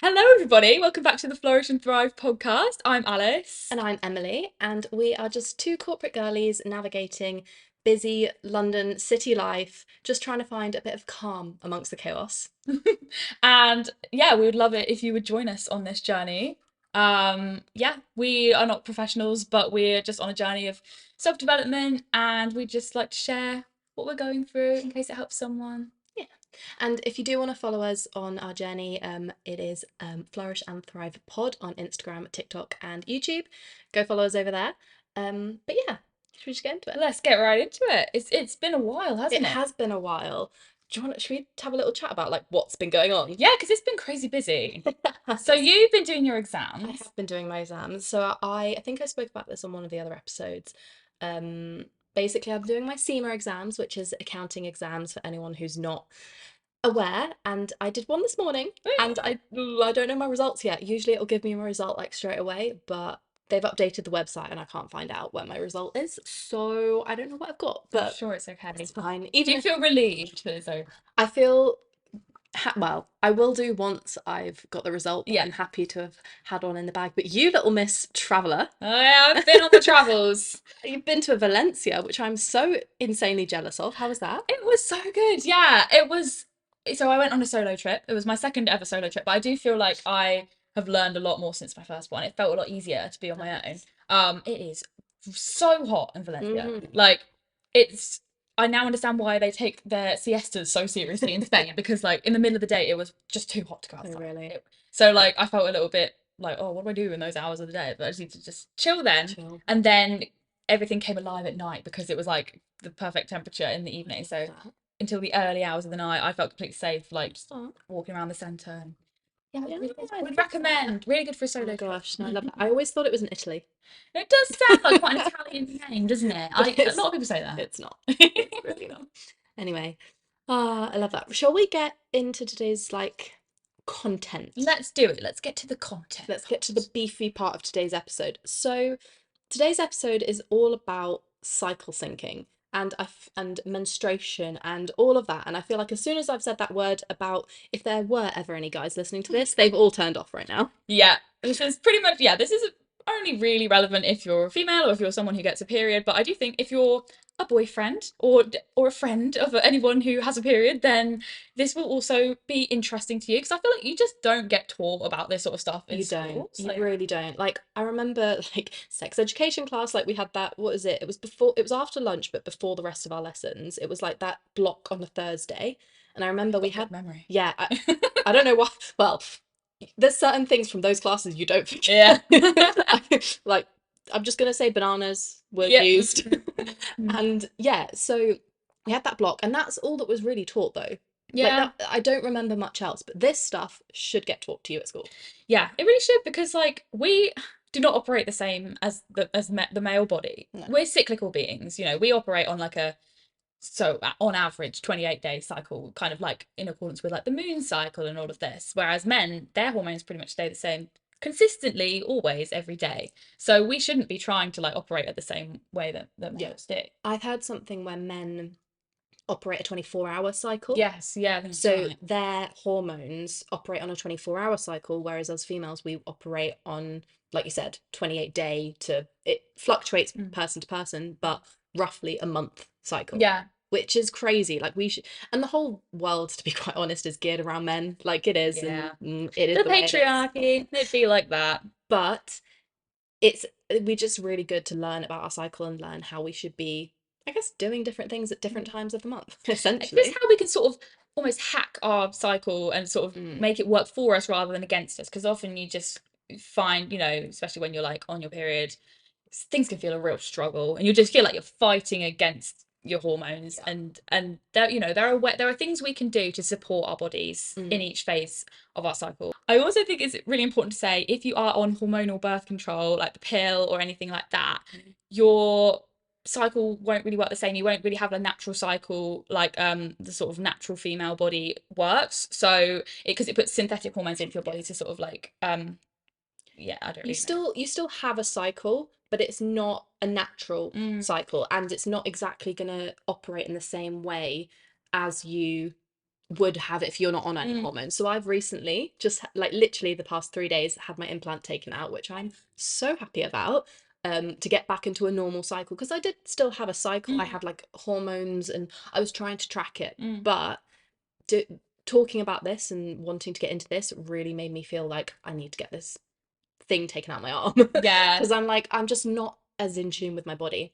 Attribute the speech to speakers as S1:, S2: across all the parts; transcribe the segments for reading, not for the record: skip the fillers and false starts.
S1: Hello, everybody. Welcome back to the Flourish and Thrive podcast. I'm Alice.
S2: And I'm Emily, and we are just two corporate girlies navigating busy London city life, just trying to find a bit of calm amongst the chaos.
S1: And yeah, we would love it if you would join us on this journey. Yeah, we are not professionals, but we're just on a journey of self-development and we just like to share what we're going through in case it helps someone.
S2: Yeah. And if you do want to follow us on our journey, it is Flourish and Thrive Pod on Instagram, TikTok, and YouTube. Go follow us over there. But yeah, should we just get into it?
S1: Let's get right into it. It's been a while,
S2: It
S1: hasn't it?
S2: has been a while. Should we have a little chat about like what's been going on?
S1: Yeah, because it's been crazy busy. So you've been doing your
S2: I
S1: exams.
S2: have been doing my exams. So I think I spoke about this on one of the other episodes. Basically, I'm doing my SEMA exams, which is accounting exams for anyone who's not aware. And I did one this morning, and I don't know my results yet. Usually, it'll give me my result like straight away, but they've updated the website, and I can't find out where my result is. So I don't know what I've got,
S1: I'm
S2: but
S1: sure it's okay.
S2: it's fine.
S1: Do
S2: Even
S1: you
S2: if
S1: feel relieved that it's over?
S2: I feel well, I will do once I've got the result, but
S1: Yeah.
S2: I'm happy to have had one in the bag. But you, little Miss Traveller,
S1: Oh yeah, I've been on the travels.
S2: you've been to Valencia, which I'm so insanely jealous of. How was that?
S1: It was so good. Yeah, it was. So I went on a solo trip. It was my second ever solo trip, but I do feel like I have learned a lot more since my first one. It felt a lot easier to be on my own.
S2: Nice.
S1: It is so hot in Valencia.
S2: Mm.
S1: Like it's I now understand why they take their siestas so seriously in Spain because like in the middle of the day it was just too hot to go
S2: Oh,
S1: outside.
S2: really?
S1: So like I felt a little bit like, oh, what do I do in those hours of the day? But I just need to just chill then.
S2: Chill.
S1: And then everything came alive at night because it was like the perfect temperature in the evening. So
S2: That.
S1: until the early hours of the night, I felt completely safe, like just
S2: Oh,
S1: walking around the centre. And yeah, it was
S2: yeah,
S1: really good.
S2: I
S1: Would
S2: love that.
S1: recommend. Really good for a
S2: Oh
S1: solo trip.
S2: gosh, no, I love that. I always thought it was in Italy,
S1: It does sound like quite an Italian name, doesn't it?
S2: but
S1: A lot of people say that.
S2: it's not. It's really not. Anyway, I love that. Shall we get into today's like content?
S1: Let's do it. Let's get to the content
S2: Let's get to the
S1: part.
S2: beefy part of today's episode. So, today's episode is all about cycle syncing and menstruation and all of that. And I feel like as soon as I've said that word about if there were ever any guys listening to this, they've all turned off right now.
S1: Yeah, this is pretty much, yeah, this is only really relevant if you're a female or if you're someone who gets a period. But I do think if you're a boyfriend or a friend of anyone who has a period, then this will also be interesting to you because I feel like you just don't get taught about this sort of stuff in
S2: You don't.
S1: schools.
S2: You
S1: Like,
S2: really don't. Like I remember like sex education class, like we had that, what is it? It was before, it was after lunch, but before the rest of our lessons. It was like that block on a Thursday. And I remember
S1: you've
S2: we
S1: got
S2: had
S1: good memory.
S2: yeah, I don't know why. Well, there's certain things from those classes you don't
S1: Yeah.
S2: forget. Like I'm just gonna say bananas were
S1: Yeah.
S2: used.
S1: Mm.
S2: And yeah, so we had that block, and that's all that was really taught though. Like
S1: Yeah.
S2: that, I don't remember much else, but this stuff should get taught to you at school.
S1: Yeah, it really should because like we do not operate the same as the male body.
S2: No.
S1: We're cyclical beings, you know. We operate on like a on average 28-day cycle, kind of like in accordance with like the moon cycle and all of this. Whereas men, their hormones pretty much stay the same consistently, always, every day. So we shouldn't be trying to like operate at the same way that
S2: Yeah.
S1: males do.
S2: I've heard something where men operate a 24-hour cycle.
S1: Yes, yeah, I think that's
S2: So
S1: right.
S2: their hormones operate on a 24-hour cycle, whereas as females, we operate on, like you said, 28-day to, it fluctuates
S1: Mm.
S2: person to person, but roughly a month cycle,
S1: Yeah,
S2: which is crazy. Like we should, and the whole world, to be quite honest, is geared around men. Like it is, and
S1: yeah.
S2: it is
S1: The
S2: the way it is.
S1: patriarchy, it'd be like that.
S2: But it's we're just really good to learn about our cycle and learn how we should be, I guess, doing different things at different times of the month,
S1: This is
S2: essentially.
S1: how we can sort of almost hack our cycle and sort of
S2: Mm,
S1: make it work for us rather than against us. Because often you just find, you know, especially when you're like on your period, things can feel a real struggle, and you just feel like you're fighting against your hormones.
S2: yeah.
S1: And there, you know, there are things we can do to support our bodies in
S2: Mm,
S1: each phase of our cycle. I also think it's really important to say if you are on hormonal birth control, like the pill or anything like that,
S2: mm,
S1: your cycle won't really work the same. You won't really have a natural cycle like the sort of natural female body works. So it because it puts synthetic hormones into your
S2: yeah.
S1: body to sort of like yeah, I don't
S2: You
S1: really know.
S2: still have a cycle, but it's not a natural
S1: Mm,
S2: cycle, and it's not exactly gonna operate in the same way as you would have if you're not on any hormones. So I've recently just like literally the past 3 days had my implant taken out, which I'm so happy about. To get back into a normal cycle, because I did still have a cycle. I had like hormones and I was trying to track it, but talking about this and wanting to get into this really made me feel like I need to get this thing taken out my arm.
S1: Yeah.
S2: Because I'm just not as in tune with my body.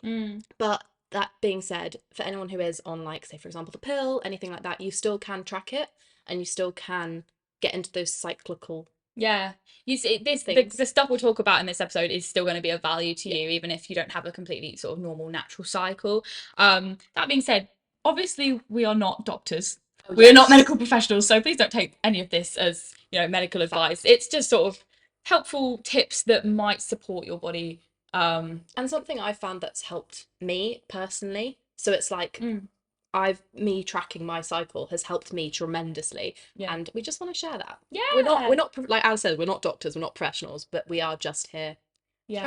S2: But that being said, for anyone who is on, like, say, for example, the pill, anything like that, you still can track it and you still can get into those cyclical
S1: Yeah, you see,
S2: things.
S1: the stuff we'll talk about in this episode is still going to be of value to
S2: Yeah.
S1: you, even if you don't have a completely sort of normal natural cycle. That being said, obviously we are not doctors.
S2: Oh,
S1: We are not
S2: yes.
S1: medical professionals, so please don't take any of this as, you know, medical advice. It's just sort of helpful tips that might support your body.
S2: And something I found that's helped me personally. So it's like me tracking my cycle has helped me tremendously,
S1: Yeah.
S2: and we just want to share that.
S1: Yeah.
S2: We're not like Alice said, we're not doctors, we're not professionals, but we are just here
S1: Yeah.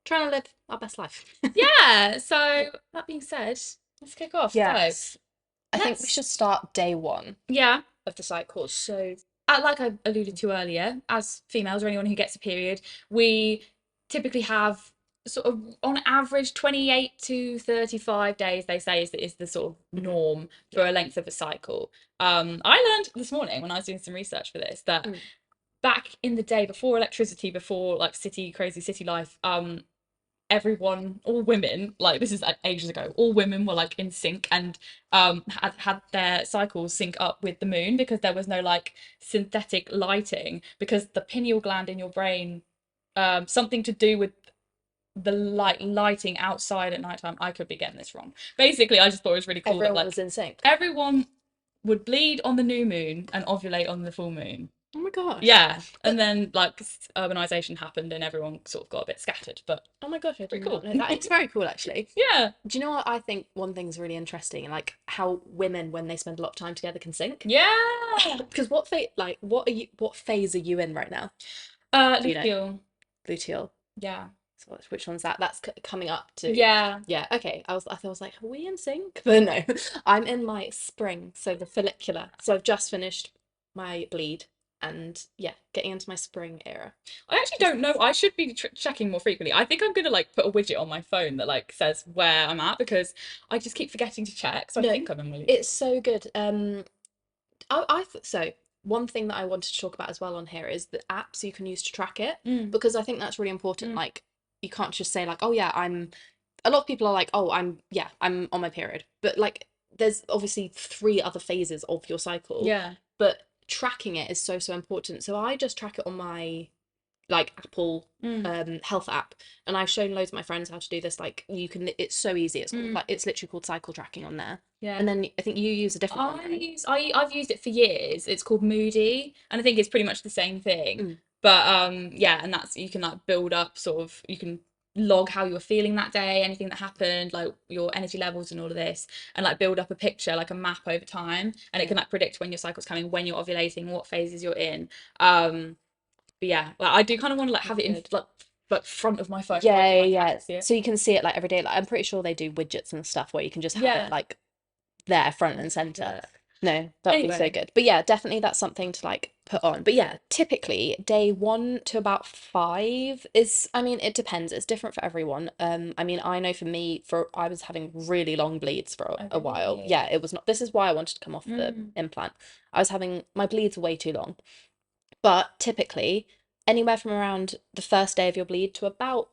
S2: trying to live our best life.
S1: Yeah. So that being said, let's kick off.
S2: Yes.
S1: So
S2: I think we should start day 1
S1: yeah.
S2: of the cycle. So
S1: Like I alluded to earlier, as females or anyone who gets a period, we typically have sort of on average 28 to 35 days, they say is the sort of norm for a length of a cycle. I learned this morning when I was doing some research for this that back in the day, before electricity, before like crazy city life, everyone, all women, like this is like ages ago, all women were like in sync and had their cycles sync up with the moon, because there was no like synthetic lighting, because the pineal gland in your brain, something to do with the lighting outside at nighttime. I could be getting this wrong. Basically, I just thought it was really cool that
S2: everyone
S1: like
S2: was in sync.
S1: everyone would bleed on the new moon and ovulate on the full moon.
S2: Oh my gosh.
S1: Yeah, and then like urbanization happened and everyone sort of got a bit scattered, but
S2: Oh my gosh, I did
S1: pretty
S2: not
S1: cool.
S2: know that. It's very cool actually.
S1: Yeah.
S2: Do you know what I think one thing's really interesting? Like how women, when they spend a lot of time together, can sync.
S1: Yeah.
S2: Because what phase are you in right now? Do you know?
S1: Luteal.
S2: Luteal.
S1: Yeah.
S2: So which one's that? That's coming up to.
S1: Yeah.
S2: Yeah. Okay. I thought I was like, are we in sync? But no, I'm in my spring, so the follicular. So I've just finished my bleed, and yeah, getting into my spring era.
S1: I actually don't know. I should be checking more frequently. I think I'm gonna like put a widget on my phone that like says where I'm at, because I just keep forgetting to check. So I
S2: No,
S1: think I'm in my luteal.
S2: It's so good. So one thing that I wanted to talk about as well on here is the apps you can use to track it, because I think that's really important. Like you can't just say like, oh yeah, a lot of people are like, oh, I'm on my period, but like there's obviously 3 other phases of your cycle.
S1: Yeah.
S2: But tracking it is so important. So I just track it on my like Apple health app, and I've shown loads of my friends how to do this. Like you can, it's so easy. It's called, like it's literally called cycle tracking on there.
S1: Yeah.
S2: And then I think you use a different one, right?
S1: I've used it for years. It's called Moody, and I think it's pretty much the same thing. But yeah, and that's, you can like build up sort of, you can log how you're feeling that day, anything that happened, like your energy levels and all of this, and like build up a picture, like a map over time, and it can like predict when your cycle's coming, when you're ovulating, what phases you're in. But yeah, like I do kind of want to like have it in like front of my phone.
S2: Yeah. So you can see it like every day. Like I'm pretty sure they do widgets and stuff where you can just have it like there, front and center. No, that'd be so good. But yeah, definitely that's something to like put on. But yeah, typically day 1 to about 5 is, I mean, it depends. It's different for everyone. I mean, I know for me, I was having really long bleeds for a while. Yeah, it was not. This is why I wanted to come off the implant. I was having, my bleeds were way too long. But typically, anywhere from around the first day of your bleed to about,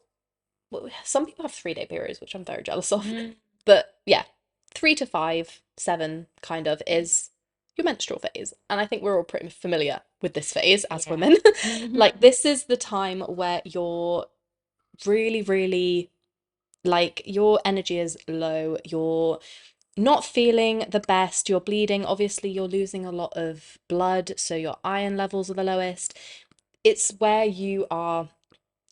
S2: well, some people have 3-day periods, which I'm very jealous of. But yeah, 3 to 5, 7 kind of is your menstrual phase. And I think we're all pretty familiar with this phase as women. Like this is the time where you're really, really, like your energy is low. You're not feeling the best. You're bleeding. Obviously, you're losing a lot of blood, so your iron levels are the lowest. It's where you are,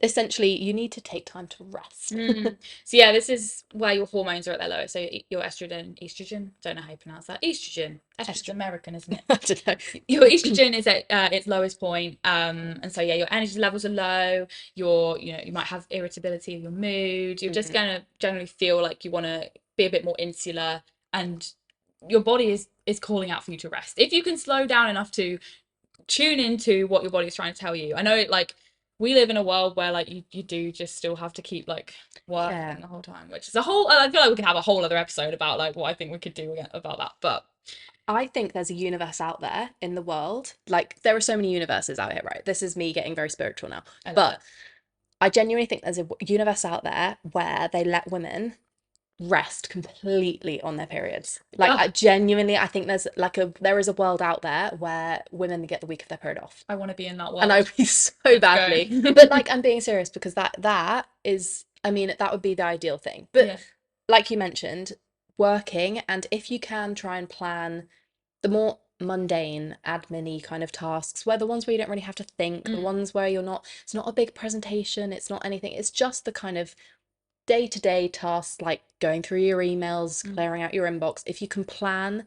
S2: essentially, you need to take time to rest.
S1: So yeah, this is where your hormones are at their lowest. So your estrogen, don't know how you pronounce that. Estrogen's American, isn't it?
S2: I don't know.
S1: Your estrogen is at its lowest point. And so yeah, your energy levels are low. You might have irritability of your mood. You're just gonna generally feel like you want to be a bit more insular and your body is calling out for you to rest. If you can slow down enough to tune into what your body's trying to tell you. I know, like, we live in a world where like you do just still have to keep like
S2: Yeah.
S1: working the whole time, which is a whole, I feel like we could have a whole other episode about like what I think we could do about that. But
S2: I think there's a universe out there in the world. Like, there are so many universes out here, right? This is me getting very spiritual now.
S1: I love it.
S2: But I genuinely think there's a universe out there where they let women rest completely on their periods. Like,
S1: Oh,
S2: I genuinely, I think there is a world out there where women get the week of their period off.
S1: I want to be in that
S2: And I
S1: world.
S2: would be so
S1: Let's
S2: badly.
S1: go.
S2: But like, I'm being serious because that is, I mean, that would be the ideal thing. But
S1: Yeah.
S2: like you mentioned, working, and if you can try and plan the more mundane admin-y kind of tasks, where the ones where you don't really have to think, the
S1: Mm,
S2: ones where it's not a big presentation, it's not anything, it's just the kind of day-to-day tasks like going through your emails,
S1: mm.
S2: clearing out your inbox. If you can plan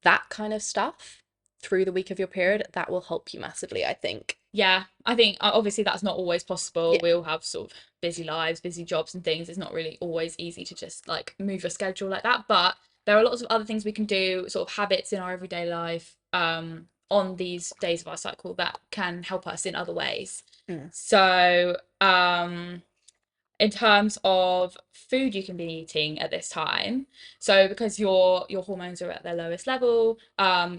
S2: that kind of stuff through the week of your period, that will help you massively, I think.
S1: Yeah, I think obviously that's not always possible.
S2: Yeah.
S1: We all have sort of busy lives, busy jobs and things. It's not really always easy to just like move your schedule like that. But there are lots of other things we can do, sort of habits in our everyday life, on these days of our cycle that can help us in other ways.
S2: Mm.
S1: So, in terms of food you can be eating at this time, so because your hormones are at their lowest level,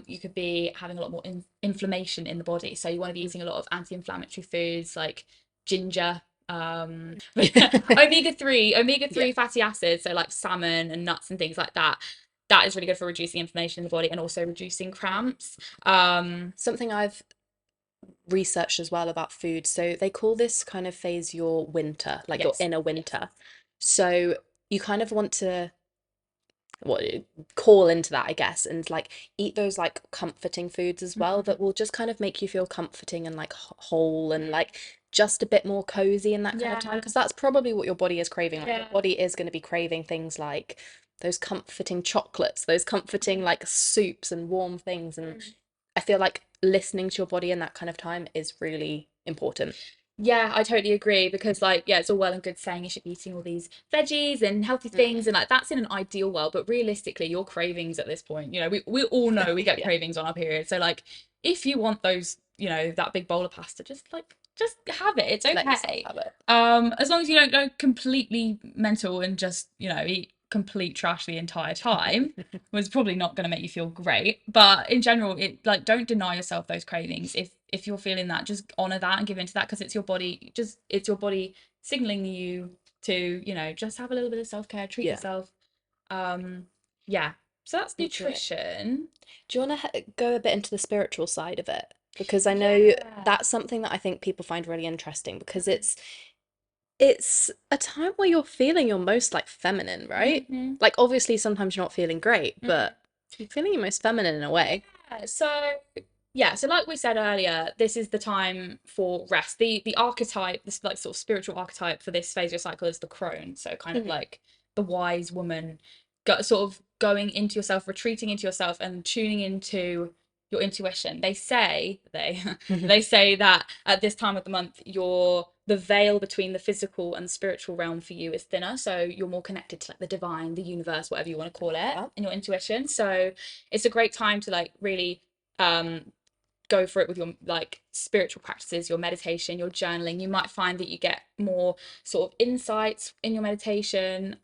S1: you could be having a lot more inflammation in the body, so you want to be eating a lot of anti-inflammatory foods like ginger, omega 3
S2: Yeah.
S1: fatty acids, so like salmon and nuts and things like that. That is really good for reducing inflammation in the body and also reducing cramps.
S2: Something I've researched as well about food. So they call this kind of phase your winter, like your
S1: Yes.
S2: inner winter. So you kind of want to what call into that, I guess, and like eat those like comforting foods as well that will just kind of make you feel comforting and like whole and like just a bit more cozy in that kind of time,
S1: Yeah.
S2: because that's probably what your body is craving. Like your
S1: Yeah.
S2: body is going to be craving things like those comforting chocolates, those comforting like soups and warm things. And I feel like listening to your body in that kind of time is really important.
S1: Yeah, I totally agree because like yeah, it's all well and good saying you should be eating all these veggies and healthy things and like that's in an ideal world, but realistically your cravings at this point, we all know we get
S2: Yeah,
S1: cravings on our period. So like if you want those, that big bowl of pasta, just have it. It's
S2: let yourself
S1: okay.
S2: have it.
S1: As long as you don't go completely mental and just, eat complete trash the entire time, was probably not going to make you feel great. But in general, it like don't deny yourself those cravings. If you're feeling that, just honor that and give into that because it's your body. It's your body signaling you to just have a little bit of self-care, treat
S2: Yeah.
S1: yourself. Yeah. So that's
S2: Okay.
S1: nutrition.
S2: Do you want to go a bit into the spiritual side of it? Because I know
S1: Yeah.
S2: that's something that I think people find really interesting because it's a time where you're feeling your most like feminine, right?
S1: Mm-hmm.
S2: Like obviously sometimes you're not feeling great,
S1: Mm.
S2: but you're feeling your most feminine in a way.
S1: So like we said earlier, this is the time for rest. The archetype, this like sort of spiritual archetype for this phase of your cycle is the crone. So kind of
S2: Mhm.
S1: like the wise woman, sort of going into yourself, retreating into yourself, and tuning into your intuition. They say that at this time of the month, the veil between the physical and spiritual realm for you is thinner. So you're more connected to like the divine, the universe, whatever you want to call it,
S2: Yeah.
S1: and your intuition. So it's a great time to like really um go for it with your like spiritual practices, your meditation, your journaling. You might find that you get more sort of insights in your meditation,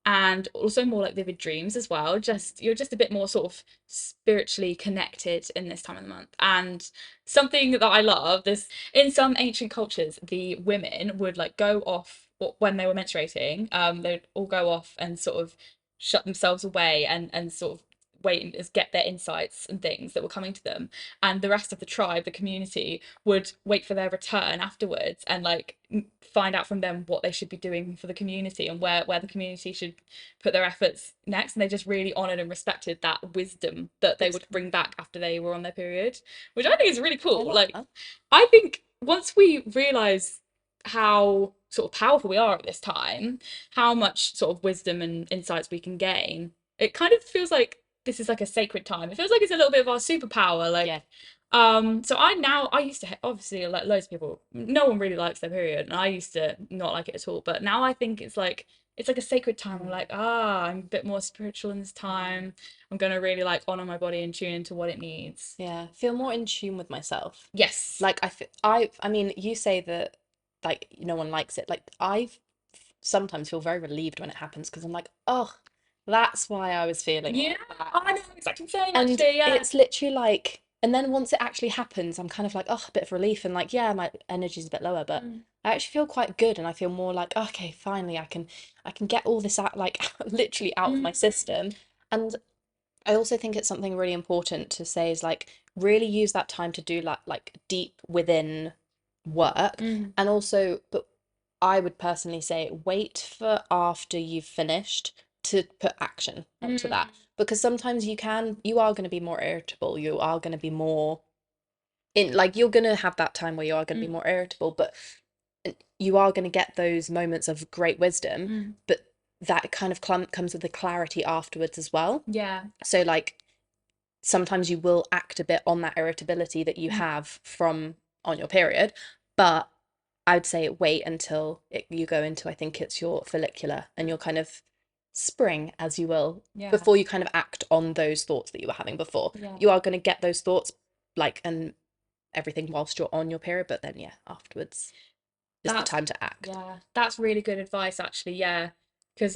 S1: and also more like vivid dreams as well. Just you're just a bit more sort of spiritually connected in this time of the month. And something that I love, this in some ancient cultures, the women would like go off when they were menstruating. They'd all go off and sort of shut themselves away and sort of wait and get their insights and things that were coming to them, and the rest of the tribe, the community, would wait for their return afterwards and like find out from them what they should be doing for the community and where the community should put their efforts next. And they just really honored and respected that wisdom that they would bring back after they were on their period, which I think is really
S2: I
S1: cool.
S2: love
S1: Like
S2: that.
S1: I think once we realize how sort of powerful we are at this time, how much sort of wisdom and insights we can gain, it kind of feels like this is like a sacred time. It feels like it's a little bit of our superpower.
S2: Yeah.
S1: Like So I used to obviously, like loads of people, no one really likes their period, and I used to not like it at all. But now I think it's like a sacred time. I'm like, I'm a bit more spiritual in this time. I'm gonna really like honor my body and tune into what it needs.
S2: Yeah, feel more in tune with myself.
S1: Yes.
S2: Like I mean, you say that like no one likes it. Like sometimes feel very relieved when it happens because I'm like, oh, that's why I was feeling
S1: Yeah,
S2: like that.
S1: I know exactly what you're saying
S2: And
S1: actually. Yeah.
S2: it's literally like, and then once it actually happens, I'm kind of like, oh, a bit of relief and like, yeah, my energy's a bit lower, but
S1: Mm.
S2: I actually feel quite good and I feel more like, okay, finally I can get all this out like literally out of my
S1: Mm.
S2: system. And I also think it's something really important to say is like really use that time to do like deep within work
S1: Mm.
S2: and also but I would personally say wait for after you've finished to put action onto
S1: Mm.
S2: that because sometimes you are going to be more irritable, you are going to be more in like you're going to have that time where you are going to be
S1: Mm.
S2: more irritable, but you are going to get those moments of great wisdom,
S1: Mm.
S2: but that kind of comes with the clarity afterwards as well.
S1: Yeah.
S2: So like sometimes you will act a bit on that irritability that you
S1: Mm.
S2: have from on your period, but I would say wait until you go into, I think it's your follicular and your kind of spring, as you will,
S1: Yeah.
S2: before you kind of act on those thoughts that you were having before.
S1: Yeah.
S2: You are going to get those thoughts, like, and everything whilst you're on your period, but then, yeah, afterwards is the
S1: That's
S2: time to act
S1: yeah, that's really good advice actually. Yeah. Because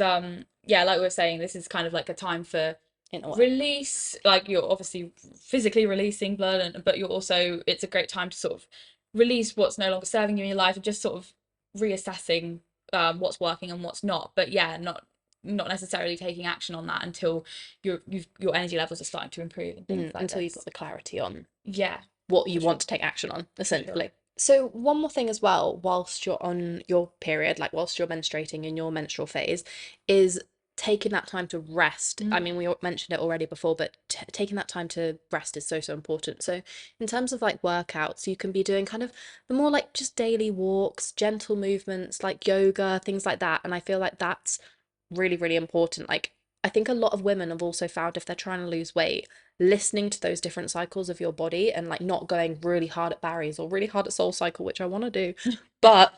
S1: yeah, like we were saying, this is kind of like a time for
S2: in a way.
S1: release. Like you're obviously physically releasing blood, but you're also it's a great time to sort of release what's no longer serving you in your life and just sort of reassessing what's working and what's not. But yeah, not necessarily taking action on that until your energy levels are starting to improve and things like
S2: Until you've got
S1: this.
S2: the clarity on
S1: Yeah,
S2: what
S1: for
S2: you
S1: sure.
S2: want to take action on,
S1: For sure.
S2: essentially. So, one more thing as well, whilst you're on your period, like whilst you're menstruating in your menstrual phase, is taking that time to rest. I
S1: Mm.
S2: mean, we mentioned it already before, but taking that time to rest is so, so important. So, in terms of like workouts, you can be doing kind of the more like just daily walks, gentle movements like yoga, things like that. And I feel like that's really, really important. Like, I think a lot of women have also found if they're trying to lose weight, listening to those different cycles of your body and like not going really hard at Barry's or really hard at Soul Cycle, which I want to do, but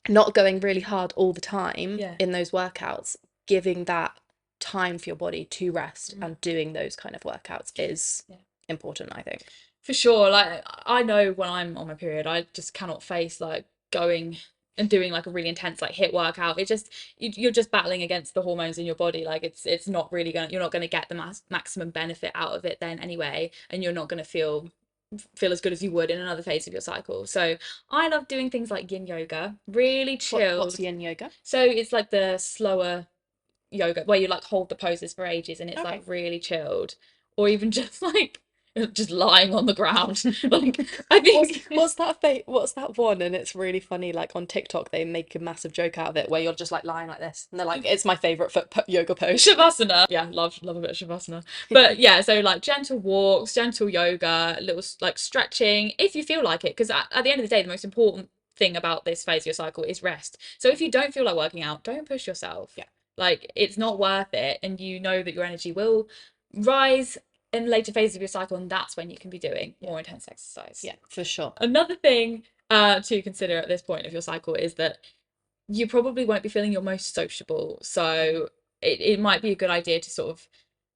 S2: not going really hard all the time
S1: Yeah.
S2: in those workouts, giving that time for your body to rest
S1: Mm.
S2: and doing those kind of workouts is
S1: Yeah.
S2: important, I think.
S1: For sure. Like I know when I'm on my period, I just cannot face like going and doing like a really intense like hit workout. It just you're just battling against the hormones in your body. Like it's not really gonna you're not gonna get the maximum benefit out of it then anyway, and you're not gonna feel as good as you would in another phase of your cycle. So I love doing things like yin yoga, really
S2: What's
S1: chilled.
S2: yin yoga?
S1: So it's like the slower yoga where you like hold the poses for ages and it's like
S2: Okay.
S1: really chilled, or even just like just lying on the ground. Like I think
S2: What's that one? And it's really funny. Like on TikTok, they make a massive joke out of it where you're just like lying like this, and they're like, "It's my favorite yoga pose."
S1: Shavasana. Yeah, love a bit of Shavasana. But yeah, so like gentle walks, gentle yoga, little like stretching if you feel like it. Because at the end of the day, the most important thing about this phase of your cycle is rest. So if you don't feel like working out, don't push yourself.
S2: Yeah.
S1: Like it's not worth it, and you know that your energy will rise in later phases of your cycle, and that's when you can be doing
S2: Yeah.
S1: more intense exercise.
S2: Yeah, for sure.
S1: Another thing to consider at this point of your cycle is that you probably won't be feeling your most sociable. So it might be a good idea to sort of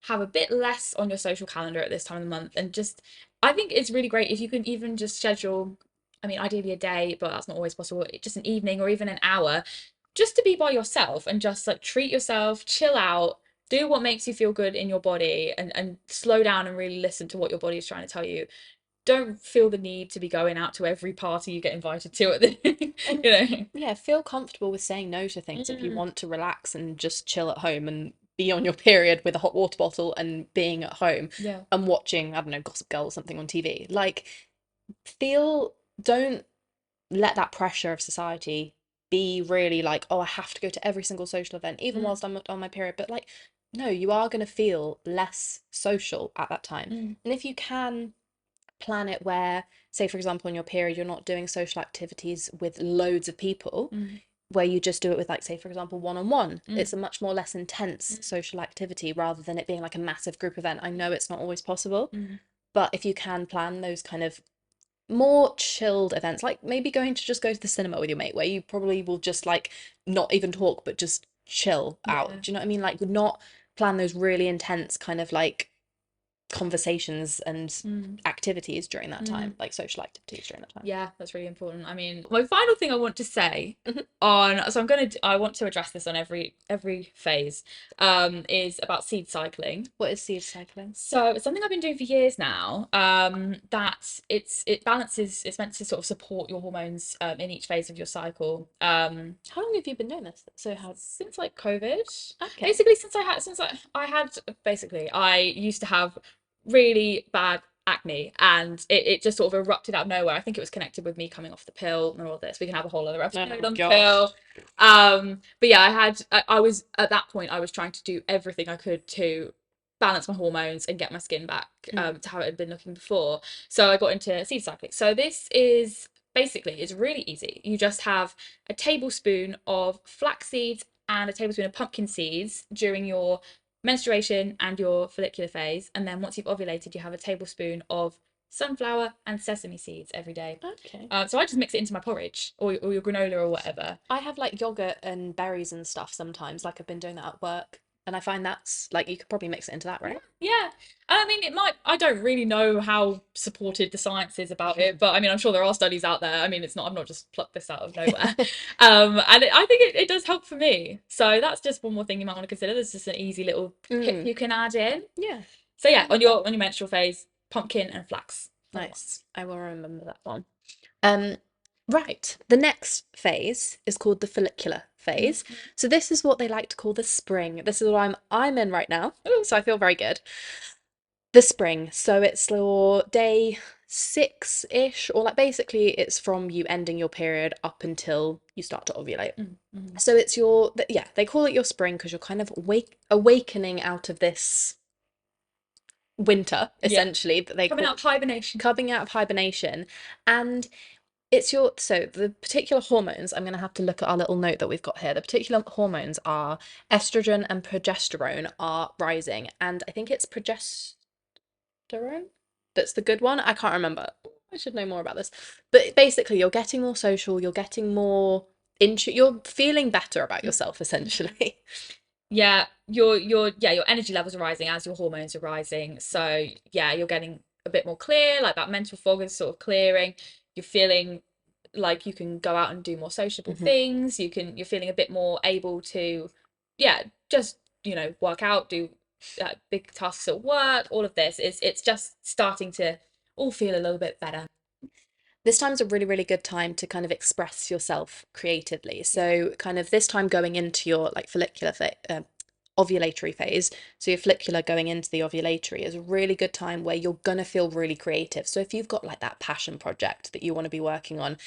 S1: have a bit less on your social calendar at this time of the month. And just, I think it's really great if you can even just schedule, I mean, ideally a day, but that's not always possible, just an evening or even an hour, just to be by yourself and just like treat yourself, chill out. Do what makes you feel good in your body and slow down and really listen to what your body is trying to tell you. Don't feel the need to be going out to every party you get invited to at the,
S2: And
S1: you know.
S2: yeah, feel comfortable with saying no to things if you
S1: Mm.
S2: want to relax and just chill at home and be on your period with a hot water bottle and being at home
S1: Yeah.
S2: and watching, I don't know, Gossip Girl or something on TV. Like, don't let that pressure of society be really like, oh, I have to go to every single social event, even
S1: Mm.
S2: whilst I'm on my period. But like, no, you are going to feel less social at that time.
S1: Mm.
S2: And if you can plan it where, say, for example, in your period, you're not doing social activities with loads of people,
S1: Mm.
S2: where you just do it with, like, say, for example, one on one.
S1: Mm.
S2: It's a much more less intense
S1: Mm.
S2: social activity rather than it being like a massive group event. I know it's not always possible,
S1: Mm.
S2: But if you can plan those kind of more chilled events, like maybe going to just go to the cinema with your mate, where you probably will just like not even talk, but just chill out.
S1: Yeah.
S2: Do you know what I mean? Like, not plan those really intense kind of like conversations and
S1: Mm.
S2: activities during that
S1: Mm.
S2: time, like social activities during that time.
S1: Yeah, that's really important. I mean, my final thing I want to say
S2: Mhm.
S1: on, so I want to address this on every phase, is about seed cycling.
S2: What is seed cycling?
S1: So it's something I've been doing for years now. That it balances. It's meant to sort of support your hormones in each phase of your cycle.
S2: How long have you been doing this? So how?
S1: Since like COVID,
S2: Okay.
S1: basically since I had basically I used to have really bad acne, and it just sort of erupted out of nowhere. I think it was connected with me coming off the pill and all this. We can have a whole other episode
S2: Oh
S1: on the
S2: gosh.
S1: pill. But yeah, I was at that point I was trying to do everything I could to balance my hormones and get my skin back
S2: Mm.
S1: to how it had been looking before. So I got into seed cycling. So this is basically it's really easy. You just have a tablespoon of flax seeds and a tablespoon of pumpkin seeds during your menstruation and your follicular phase. And then once you've ovulated, you have a tablespoon of sunflower and sesame seeds every day.
S2: Okay.
S1: So I just mix it into my porridge or your granola or whatever.
S2: I have like yogurt and berries and stuff sometimes. Like, I've been doing that at work, and I find that's like, you could probably mix it into that,
S1: Yeah,
S2: right?
S1: yeah. I mean, I don't really know how supported the science is about it, but I mean, I'm sure there are studies out there. I mean, I've not just plucked this out of nowhere. I think it does help for me. So that's just one more thing you might want to consider. There's just an easy little tip
S2: Mm.
S1: you can add in.
S2: Yeah,
S1: So
S2: I
S1: yeah,
S2: love that.
S1: on your menstrual phase, pumpkin and flax are the
S2: Nice.
S1: ones.
S2: I will remember that one. Um, right. The next phase is called the follicular phase.
S1: Mhm.
S2: So this is what they like to call the spring. This is what I'm in right now.
S1: Ooh.
S2: So I feel very good. The spring. So it's your day 6-ish, or like basically it's from you ending your period up until you start to ovulate.
S1: Mhm.
S2: So it's yeah, they call it your spring because you're kind of awakening out of this winter,
S1: Yeah,
S2: essentially, that they
S1: coming
S2: call
S1: out of hibernation.
S2: coming out of hibernation. And it's so the particular hormones, I'm going to have to look at our little note that we've got here. The particular hormones are estrogen and progesterone are rising, and I think it's progesterone that's the good one. I can't remember. I should know more about this. But basically, you're getting more social, you're getting more into, you're feeling better about yourself,
S1: Mhm.
S2: essentially.
S1: Yeah, your energy levels are rising as your hormones are rising. So yeah, you're getting a bit more clear, like that mental fog is sort of clearing. You're feeling like you can go out and do more sociable
S2: Mhm.
S1: things. You're feeling a bit more able to, yeah, just work out, do big tasks at work. All of this is it's just starting to all feel a little bit better.
S2: This time's a really, really good time to kind of express yourself creatively.
S1: Yeah.
S2: So, kind of this time going into your like ovulatory phase. So, your follicular going into the ovulatory is a really good time where you're gonna feel really creative. So, if you've got like that passion project that you want to be working on,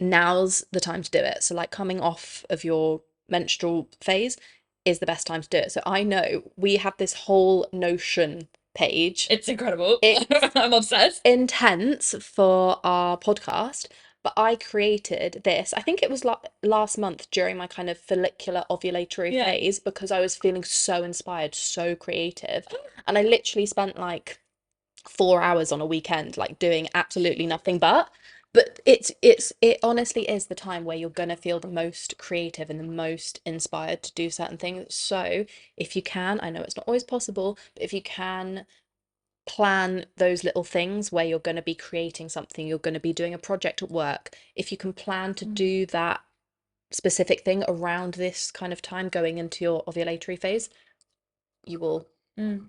S2: now's the time to do it. So, like, coming off of your menstrual phase is the best time to do it. So, I know we have this whole Notion page.
S1: It's incredible.
S2: It's
S1: I'm obsessed.
S2: intense for our podcast, but I created this. I think it was last month during my kind of follicular ovulatory
S1: Yeah.
S2: phase because I was feeling so inspired, so creative. And I literally spent like 4 hours on a weekend, like doing absolutely nothing but. But it honestly is the time where you're gonna feel the most creative and the most inspired to do certain things. So if you can, I know it's not always possible, but if you can plan those little things where you're going to be creating something, you're going to be doing a project at work, if you can plan to
S1: Mm.
S2: do that specific thing around this kind of time going into your ovulatory phase, you will,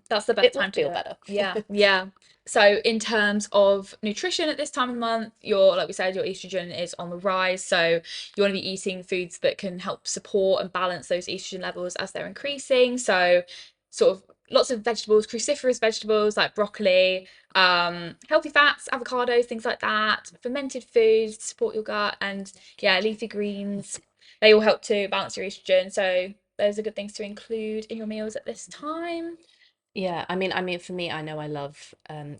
S1: That's the best
S2: it will
S1: time to do
S2: feel
S1: it.
S2: better.
S1: Yeah, yeah. So in terms of nutrition at this time of the month, like we said, your estrogen is on the rise. So you want to be eating foods that can help support and balance those estrogen levels as they're increasing. So sort of lots of vegetables, cruciferous vegetables like broccoli, healthy fats, avocados, things like that, fermented foods to support your gut, and yeah, leafy greens. They all help to balance your estrogen. So those are good things to include in your meals at this time.
S2: Yeah, I mean, for me, I know I love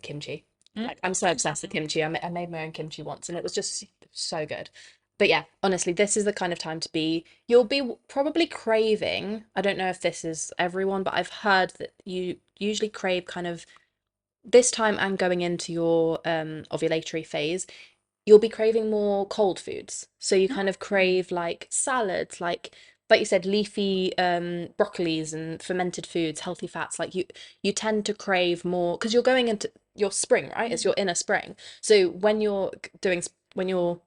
S2: kimchi.
S1: Mm.
S2: Like, I'm so obsessed with kimchi. I made my own kimchi once, and it was just so good. But yeah, honestly, this is the kind of time to be. You'll be probably craving. I don't know if this is everyone, but I've heard that you usually crave kind of this time and going into your ovulatory phase, you'll be craving more cold foods. So you kind of
S1: Mm.
S2: crave like salads, like you said, leafy broccolis and fermented foods, healthy fats. Like you tend to crave more because you're going into your spring, right? It's your inner spring. So when you're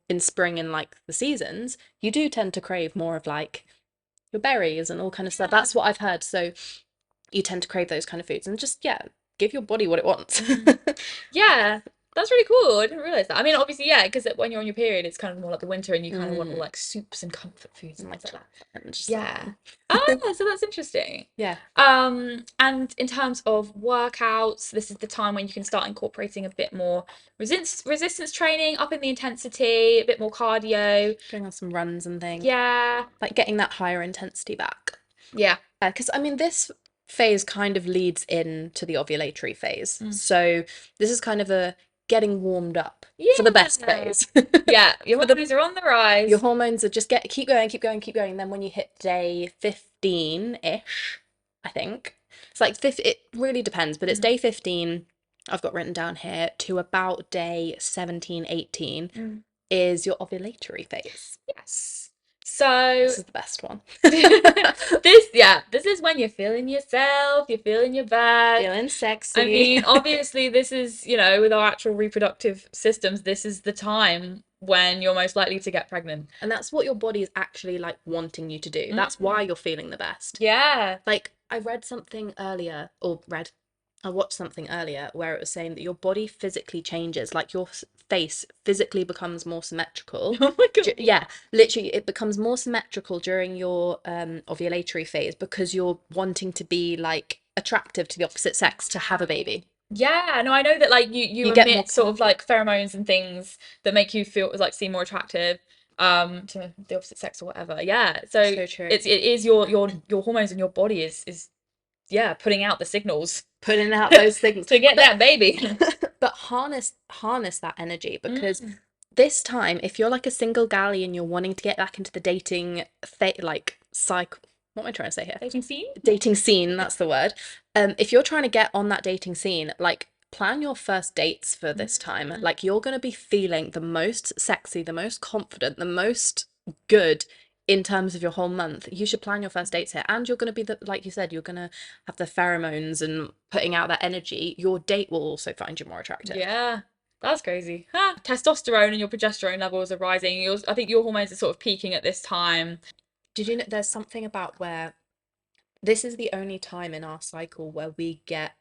S2: in spring and like the seasons, you do tend to crave more of like your berries and all kind of stuff.
S1: Yeah.
S2: That's what I've heard. So you tend to crave those kind of foods and just yeah, give your body what it wants.
S1: Mm. Yeah, that's really cool. I didn't realize that. I mean, obviously, yeah, because when you're on your period, it's kind of more like the winter, and you kind of want all
S2: Mm,
S1: like soups and comfort foods and
S2: and
S1: things
S2: like
S1: like that.
S2: chocolate and just
S1: Yeah.
S2: like
S1: So that's interesting.
S2: yeah.
S1: And in terms of workouts, this is the time when you can start incorporating a bit more resistance training, up in the intensity, a bit more cardio.
S2: Going on some runs and things,
S1: Yeah.
S2: like getting that higher intensity back.
S1: Yeah.
S2: Because I mean, this phase kind of leads into the ovulatory phase.
S1: Mm.
S2: So this is kind of a getting warmed up for the best
S1: Yeah.
S2: phase.
S1: Yeah. Your
S2: For the
S1: hormones are on the
S2: your
S1: rise.
S2: hormones are just keep going, keep going, keep going. And then when you hit day 15-ish, I think it's like it really depends, but it's
S1: Mm.
S2: day 15. I've got written down here to about day 17, 18
S1: Mm.
S2: is your ovulatory phase.
S1: Yes. So
S2: This is the best one.
S1: this is when you're feeling yourself, you're feeling your best.
S2: Feeling
S1: I
S2: sexy.
S1: mean, obviously, this is, with our actual reproductive systems, this is the time when you're most likely to get pregnant.
S2: And that's what your body is actually like wanting you to do. That's why
S1: Mm.
S2: you're feeling the best.
S1: Yeah.
S2: Like I read something earlier, or read, I watched something earlier where it was saying that your body physically changes, like your face physically becomes more symmetrical.
S1: Oh my God.
S2: Yeah, literally, it becomes more symmetrical during your ovulatory phase because you're wanting to be like attractive to the opposite sex to have a baby.
S1: Yeah, no, I know that like you
S2: You get more
S1: emit sort of
S2: confident.
S1: like pheromones and things that make you feel like seem more attractive to the opposite sex or whatever. Yeah. So
S2: So true.
S1: it is your hormones in your body is yeah, putting out the signals
S2: Putting out those things,
S1: to get
S2: but
S1: that baby.
S2: but harness that energy because
S1: Mm.
S2: this time, if you're like a single galley and you're wanting to get back into the dating like cycle, what am I trying to say here?
S1: Dating scene?
S2: Dating scene, that's the word. If you're trying to get on that dating scene, like plan your first dates for this time.
S1: Mm.
S2: Like you're gonna be feeling the most sexy, the most confident, the most good in terms of your whole month. You should plan your first dates here. And you're gonna be like you said, you're gonna have the pheromones and putting out that energy. Your date will also find you more attractive.
S1: Yeah, that's crazy. Huh. Testosterone and your progesterone levels are rising. I think your hormones are sort of peaking at this time.
S2: Did you know there's something about where this is the only time in our cycle where we get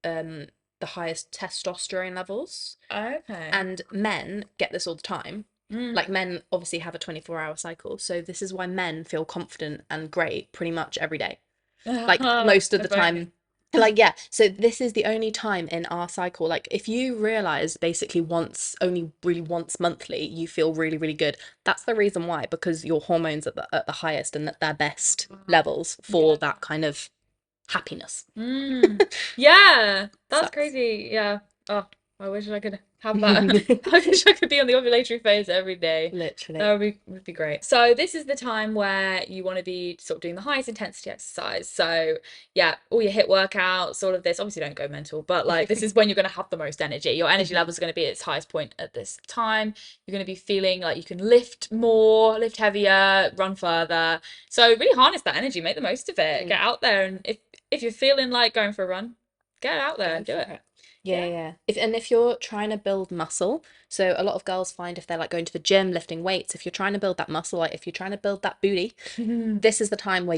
S2: um the highest testosterone levels,
S1: Okay.
S2: and men get this all the time.
S1: Mm.
S2: Like men obviously have a 24-hour cycle, so this is why men feel confident and great pretty much every day, like most of the
S1: If only.
S2: time. Like yeah, so this is the only time in our cycle, like if you realize basically only really once monthly you feel really really good, that's the reason why, because your hormones at the highest and at their best levels
S1: Yeah.
S2: for that kind of happiness.
S1: Mm. Yeah, that's
S2: Sucks.
S1: crazy. Yeah. Oh, I wish I could have that. I wish I could be on the ovulatory phase every day. That
S2: Literally.
S1: would be great. So this is the time where you want to be sort of doing the highest intensity exercise. So yeah, all your HIIT workouts, all of this. Obviously, don't go mental, but like this is when you're going to have the most energy. Your energy
S2: Mhm.
S1: levels are going to be at its highest point at this time. You're going to be feeling like you can lift more, lift heavier, run further. So really harness that energy, make the most of it. Get
S2: Mm.
S1: out there, and if you're feeling like going for a run, get out there
S2: Go
S1: and do
S2: for
S1: it.
S2: it. Yeah,
S1: Yeah.
S2: yeah. If you're trying to build muscle, so a lot of girls find if they're like going to the gym, lifting weights, if you're trying to build that muscle, like if you're trying to build that booty, this is the time where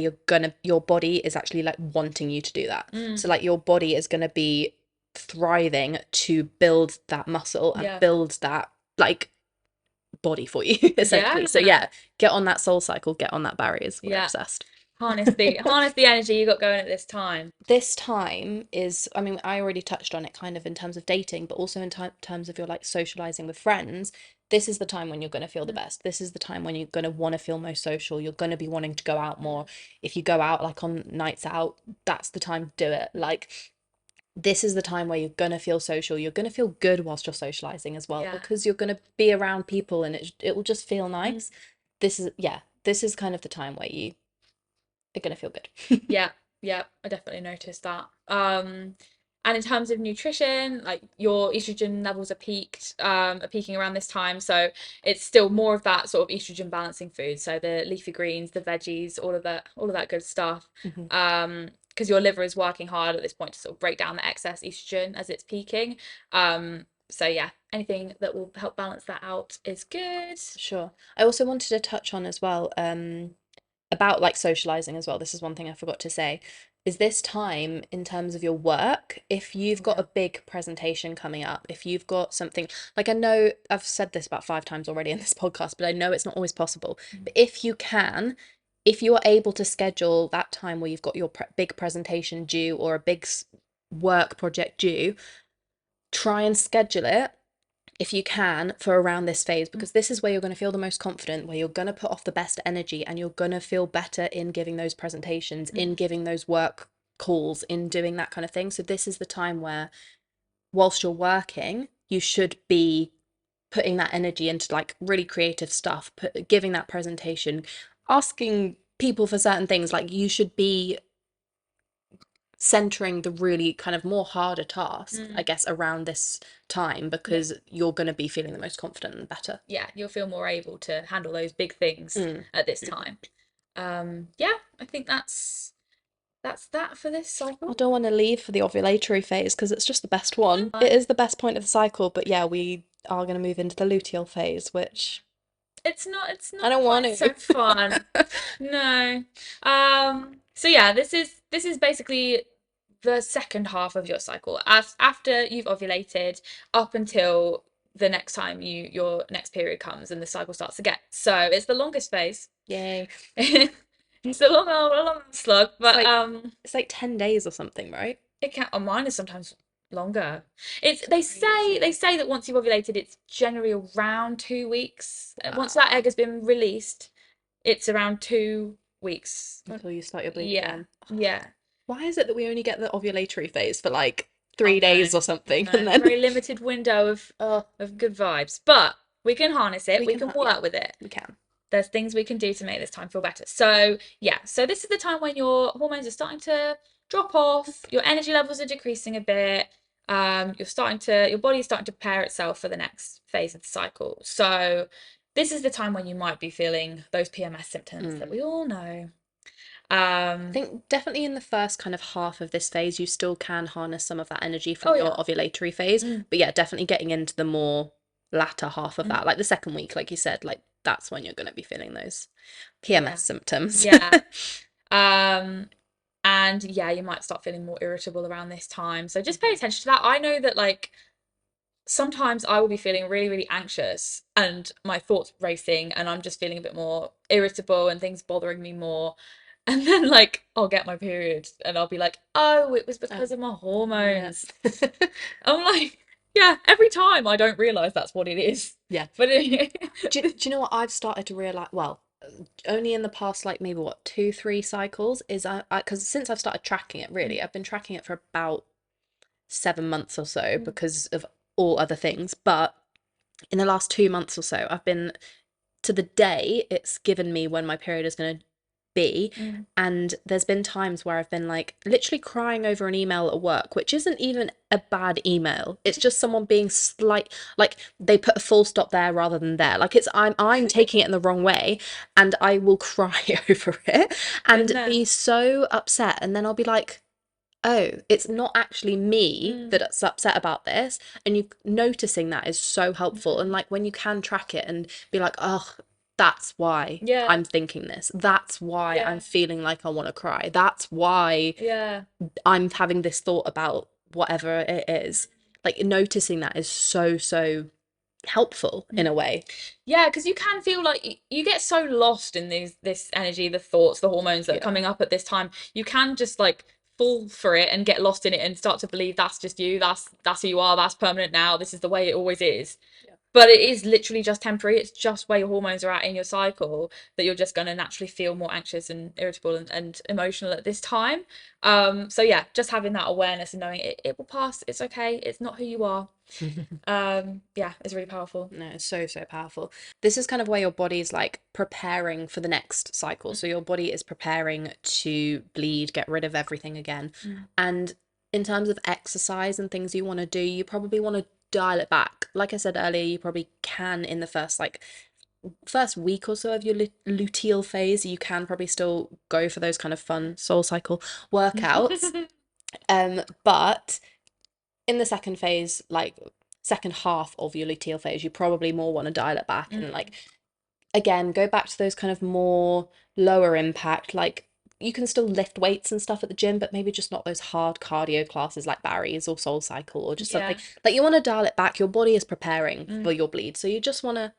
S2: your body is actually like wanting you to do that.
S1: Mm,
S2: So like your body is gonna be thriving to build that muscle and
S1: yeah.
S2: build that like body for you,
S1: Yeah.
S2: essentially. So yeah, get on that soul cycle, get on that Barry is what I'm
S1: Yeah.
S2: obsessed.
S1: Harness the energy you got going at this time.
S2: This time is, I mean, I already touched on it kind of in terms of dating, but also in terms of your like socializing with friends. This is the time when you're going to feel the
S1: Mm,
S2: best. This is the time when you're going to want to feel most social. You're going to be wanting to go out more. If you go out like on nights out, that's the time to do it. Like, this is the time where you're going to feel social. You're going to feel good whilst you're socializing as well,
S1: yeah.
S2: because you're going to be around people and it will just feel
S1: Mm,
S2: nice. Yeah, this is kind of the time where you are going to feel good.
S1: yeah. Yeah. I definitely noticed that. And in terms of nutrition, like your estrogen levels are peaking around this time. So it's still more of that sort of estrogen balancing food. So the leafy greens, the veggies, all of that good stuff.
S2: Mhm.
S1: Because your liver is working hard at this point to sort of break down the excess estrogen as it's peaking. So yeah, anything that will help balance that out is good.
S2: Sure. I also wanted to touch on as well, about like socializing as well. This is one thing I forgot to say. Is this time in terms of your work, if you've got
S1: Yeah.
S2: a big presentation coming up, if you've got something like, I know I've said this about 5 times already in this podcast, but I know it's not always possible. But if you can, if you are able to schedule that time where you've got your big presentation due or a big work project due, try and schedule it if you can for around this phase, because this is where you're going to feel the most confident, where you're going to put off the best energy, and you're going to feel better in giving those presentations, in giving those work calls, in doing that kind of thing. So this is the time where, whilst you're working, you should be putting that energy into like really creative stuff, giving that presentation, asking people for certain things. Like, you should be centering the really kind of more harder tasks, I guess, around this time,
S1: Yeah.
S2: because you're going to be feeling the most confident and better.
S1: Yeah, you'll feel more able to handle those big things at this time. Yeah, I think that's that for this
S2: I
S1: cycle.
S2: don't want to leave for the ovulatory phase because it's just the best one. It is the best point of the cycle, but yeah, we are going to move into the luteal phase, which
S1: It's
S2: I
S1: not
S2: don't want
S1: quite so
S2: to.
S1: fun. No. So yeah, this is basically the second half of your cycle. As after you've ovulated up until the next time your next period comes and the cycle starts again. So it's the longest phase.
S2: Yay.
S1: It's a long slug,
S2: It's
S1: but
S2: like it's like 10 days or something, right?
S1: it can on mine is sometimes longer. It's
S2: Crazy.
S1: they say that once you've ovulated, it's generally around 2 weeks. Once that
S2: Wow.
S1: egg has been released, it's around 2 weeks.
S2: Until you start your bleed
S1: Yeah,
S2: again.
S1: yeah.
S2: Why is it that we only get the ovulatory phase for like
S1: I
S2: 3 days
S1: know,
S2: or
S1: I
S2: something, and
S1: know.
S2: then
S1: Very limited window
S2: oh,
S1: of good vibes, but we can harness it.
S2: we
S1: We
S2: can,
S1: can
S2: yeah,
S1: work with it.
S2: we can.
S1: There's things we can do to make this time feel better. So yeah, so this is the time when your hormones are starting to drop off, your energy levels are decreasing a bit. Your body's starting to prepare itself for the next phase of the cycle. So this is the time when you might be feeling those PMS symptoms that we all know.
S2: I think definitely in the first kind of half of this phase, you still can harness some of that energy from
S1: Oh
S2: your
S1: yeah.
S2: ovulatory phase. But yeah, definitely getting into the more latter half of
S1: Mm.
S2: that, like the second week, like you said, like that's when you're going to be feeling those
S1: Yeah.
S2: PMS symptoms.
S1: Yeah. Um, and yeah, you might start feeling more irritable around this time. So just pay attention to that. I know that like sometimes I will be feeling really, really anxious and my thoughts racing and I'm just feeling a bit more irritable and things bothering me more. And then like I'll get my period and I'll be like, oh, it was because of my
S2: Yeah.
S1: hormones. I'm like, yeah, every time I don't realize that's what it is.
S2: Yeah.
S1: But
S2: Do you know what I've started to realize? Well, only in the past, like maybe what, 2, 3 cycles, is because since I've started tracking it, really, I've been tracking it for about 7 months or so because of all other things. But in the last 2 months or so, I've been to the day it's given me when my period is going to be. And there's been times where I've been like literally crying over an email at work, which isn't even a bad email. It's just someone being like they put a full stop there rather than there. Like I'm taking it in the wrong way, and I will cry over it
S1: been
S2: and
S1: there.
S2: be so upset. And then I'll be like, oh, it's not actually me that's upset about this. And you noticing that is so helpful. And like when you can track it and be like, oh, that's why
S1: Yeah.
S2: I'm thinking this. That's why I'm
S1: Yeah.
S2: feeling like I want to cry. That's why
S1: Yeah.
S2: I'm having this thought about whatever it is. Like noticing that is so, so helpful in a way.
S1: Yeah, because you can feel like you get so lost in this energy, the thoughts, the hormones that are
S2: Yeah.
S1: coming up at this time. You can just like fall for it and get lost in it and start to believe that's just you, that's who you are, that's permanent now, this is the way it always is.
S2: Yeah.
S1: But it is literally just temporary. It's just where your hormones are at in your cycle that you're just going to naturally feel more anxious and irritable and emotional at this time. So yeah, just having that awareness and knowing it will pass. It's okay. It's not who you are. Yeah, it's really powerful.
S2: No, it's so, so powerful. This is kind of where your body's like preparing for the next cycle. So your body is preparing to bleed, get rid of everything again. And In terms of exercise and things you want to do, you probably want to dial it back. Like I said earlier, you probably can in the first week or so of your luteal phase, you can probably still go for those kind of fun soul cycle workouts. But in the second phase, like second half of your luteal phase, you probably more want to dial it back and like again go back to those kind of more lower impact, like you can still lift weights and stuff at the gym, but maybe just not those hard cardio classes like Barry's or Soul Cycle or just something
S1: Yeah.
S2: like you want to dial it back. Your body is preparing for your bleed, so you just want to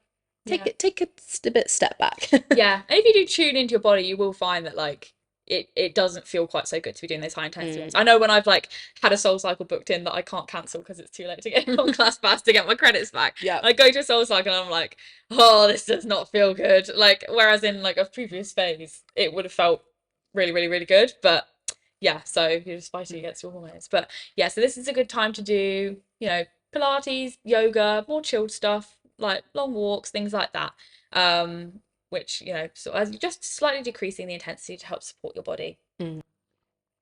S1: Yeah.
S2: take a bit step back.
S1: Yeah. And if you do tune into your body, you will find that like it doesn't feel quite so good to be doing those high intensity ones. I know when I've like had a soul cycle booked in that I can't cancel because it's too late to get on class pass to get my credits back.
S2: Yeah.
S1: I go to a soul cycle and I'm like, oh, this does not feel good. Like whereas in like a previous phase, it would have felt really, really, really good. But yeah, so you're just fighting against your hormones. But yeah, so this is a good time to do, Pilates, yoga, more chilled stuff, like long walks, things like that. Which, so as just slightly decreasing the intensity to help support your body.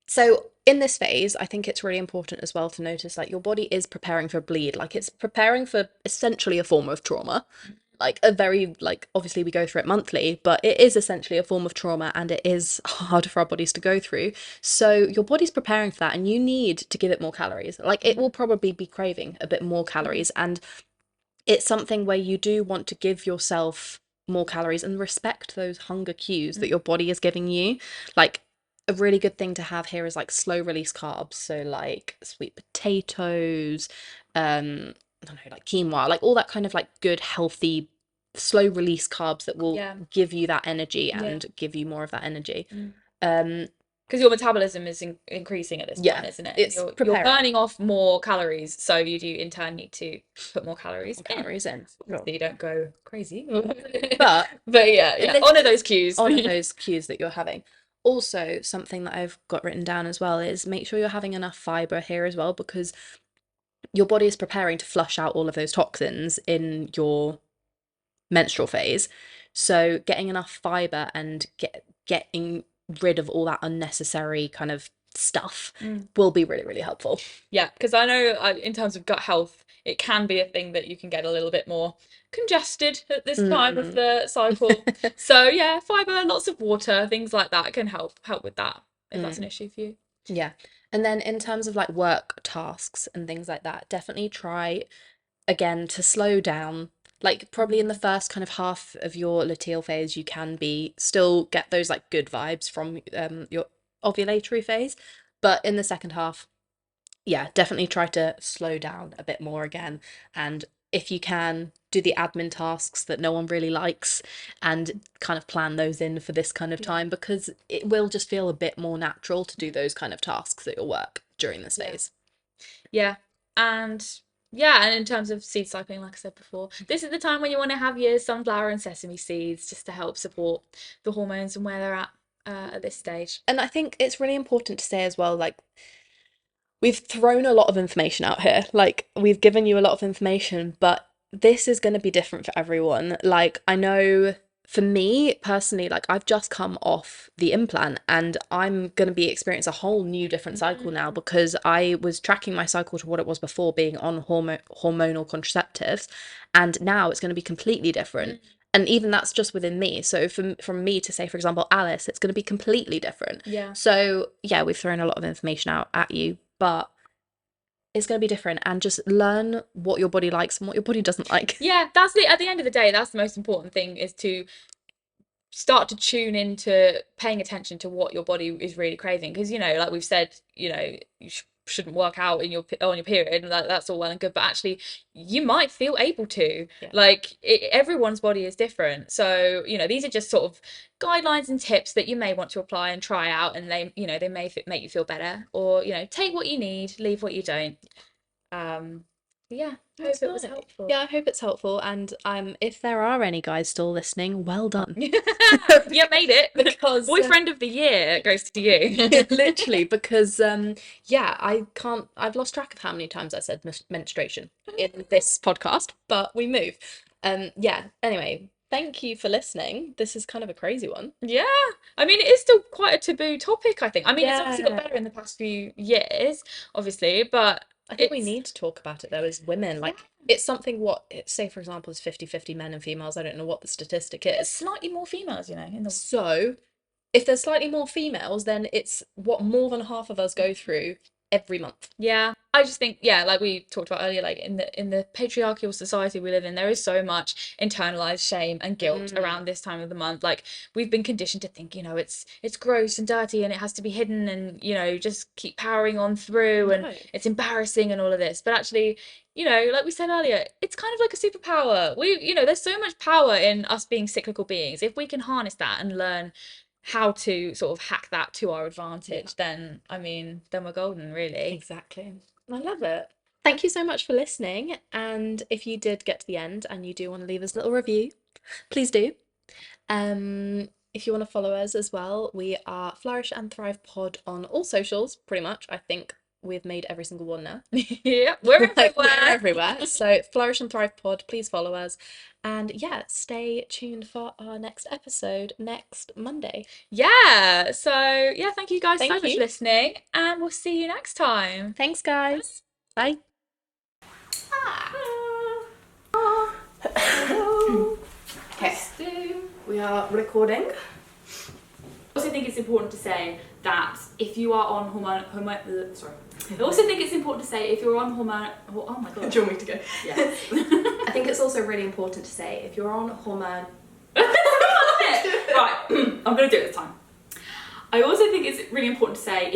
S2: So in this phase, I think it's really important as well to notice like your body is preparing for bleed, like it's preparing for essentially a form of trauma. Like a very like obviously we go through it monthly, but it is essentially a form of trauma and it is hard for our bodies to go through. So your body's preparing for that and you need to give it more calories. Like it will probably be craving a bit more calories, and it's something where you do want to give yourself more calories and respect those hunger cues that your body is giving you. Like a really good thing to have here is like slow release carbs, so like sweet potatoes, I don't know, like quinoa, like all that kind of like good healthy slow release carbs that will give you that energy and give you more of that energy.
S1: Because your metabolism is increasing at this point, isn't it?
S2: It's
S1: you're burning off more calories, so you do in turn need to put more calories
S2: in.
S1: So you don't go crazy.
S2: But
S1: yeah, honor those cues.
S2: Honor those cues that you're having. Also, something that I've got written down as well is make sure you're having enough fiber here as well, because your body is preparing to flush out all of those toxins in your menstrual phase. So getting enough fiber and getting rid of all that unnecessary kind of stuff will be really, really helpful.
S1: Yeah, because I know in terms of gut health, it can be a thing that you can get a little bit more congested at this time of the cycle. So yeah, fiber, lots of water, things like that can help with that if that's an issue for you.
S2: Yeah. And then in terms of like work tasks and things like that, definitely try again to slow down. Like probably in the first kind of half of your luteal phase, you can be still get those like good vibes from your ovulatory phase, but in the second half, yeah, definitely try to slow down a bit more again. And if you can, do the admin tasks that no one really likes and kind of plan those in for this kind of time, because it will just feel a bit more natural to do those kind of tasks at your work during this phase.
S1: Yeah. And in terms of seed cycling, like I said before, this is the time when you want to have your sunflower and sesame seeds just to help support the hormones and where they're at this stage.
S2: And I think it's really important to say as well, like, we've thrown a lot of information out here. Like, we've given you a lot of information, but this is going to be different for everyone. Like, I know for me personally, like, I've just come off the implant and I'm going to be experiencing a whole new different cycle now, because I was tracking my cycle to what it was before being on hormonal contraceptives, and now it's going to be completely different. And even that's just within me. So from me to say, for example, Alice, it's going to be completely different.
S1: Yeah.
S2: So yeah, we've thrown a lot of information out at you, but it's going to be different, and just learn what your body likes and what your body doesn't like.
S1: Yeah, that's at the end of the day, that's the most important thing, is to start to tune into paying attention to what your body is really craving. Because like we've said, you shouldn't work out on your period, and that's all well and good, but actually you might feel able to. Like everyone's body is different, so these are just sort of guidelines and tips that you may want to apply and try out, and they they may make you feel better, or take what you need, leave what you don't. Yeah, I hope it was helpful.
S2: Yeah, I hope it's helpful. And if there are any guys still listening, well done.
S1: You made it. Because boyfriend of the year goes to you.
S2: Literally, because yeah, I've lost track of how many times I said menstruation in this podcast, but we move. Yeah, anyway, thank you for listening. This is kind of a crazy one.
S1: Yeah, I mean, it is still quite a taboo topic, I think. I mean, it's obviously got
S2: Yeah.
S1: better in the past few years, obviously, but
S2: I think we
S1: it's
S2: need to talk about it though as women. Like it's something say for example is 50-50 men and females. I don't know what the statistic
S1: there's
S2: is.
S1: slightly more females, you know, in the
S2: So if there's slightly more females, then it's what more than half of us go through every month.
S1: Yeah, I just think, yeah, like we talked about earlier, like in the patriarchal society we live in, there is so much internalized shame and guilt
S2: Mm,
S1: around this time of the month. Like we've been conditioned to think, it's gross and dirty and it has to be hidden and just keep powering on through and
S2: no.
S1: it's embarrassing and all of this. But actually, like we said earlier, it's kind of like a superpower. There's so much power in us being cyclical beings. If we can harness that and learn how to sort of hack that to our advantage,
S2: Yeah,
S1: then I mean, then we're golden, really.
S2: exactly. I love it. Thank you so much for listening. And if you did get to the end and you do want to leave us a little review, please do. If you want to follow us as well, we are Flourish and Thrive Pod on all socials, pretty much. I think we've made every single one now.
S1: Yeah, we're
S2: Like we're
S1: everywhere.
S2: everywhere. So Flourish and Thrive Pod, please follow us. And yeah, stay tuned for our next episode next Monday.
S1: Yeah. So yeah, thank you guys so
S2: Thank
S1: much for
S2: you.
S1: listening, and we'll see you next time.
S2: Thanks, guys. Bye. Okay, we are recording.
S1: I also think it's important to say that if you are on sorry. I also think it's important to say if you're on hormone. Oh my god.
S2: Do you want me to go?
S1: Yeah.
S2: I think it's also really important to say if you're on hormone.
S1: Right. I'm gonna do it this time. I also think it's really important to say